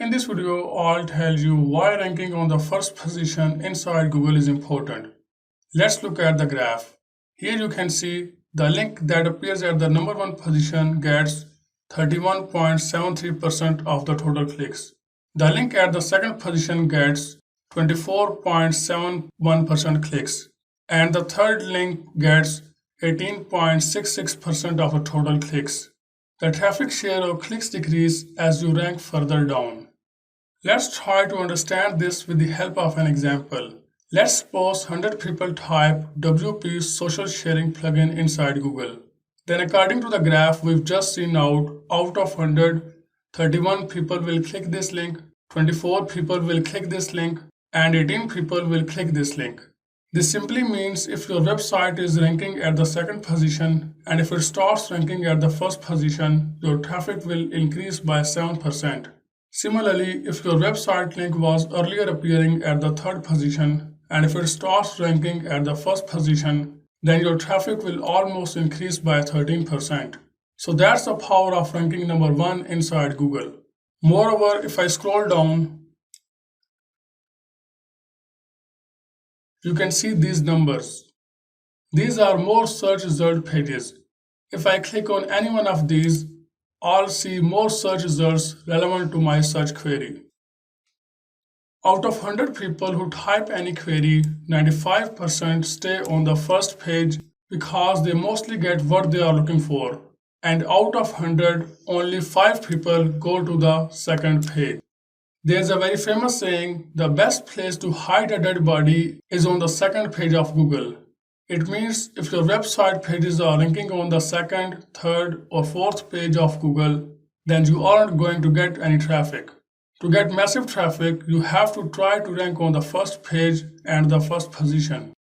In this video, I'll tell you why ranking on the first position inside Google is important. Let's look at the graph. Here you can see the link that appears at the number 1 position gets 31.73% of the total clicks. The link at the second position gets 24.71% clicks. And the third link gets 18.66% of the total clicks. The traffic share of clicks decrease as you rank further down. Let's try to understand this with the help of an example. Let's suppose 100 people type WP social sharing plugin inside Google. Then according to the graph we've just seen out of 100, 31 people will click this link, 24 people will click this link, and 18 people will click this link. This simply means if your website is ranking at the second position and if it starts ranking at the first position, your traffic will increase by 7%. Similarly, if your website link was earlier appearing at the third position and if it starts ranking at the first position, then your traffic will almost increase by 13%. So that's the power of ranking number 1 inside Google. Moreover, if I scroll down, you can see these numbers. These are more search result pages. If I click on any one of these, I'll see more search results relevant to my search query. Out of 100 people who type any query, 95% stay on the first page because they mostly get what they are looking for. And out of 100, only 5 people go to the second page. There's a very famous saying, the best place to hide a dead body is on the second page of Google. It means if your website pages are ranking on the second, third, or fourth page of Google, then you aren't going to get any traffic. To get massive traffic, you have to try to rank on the first page and the first position.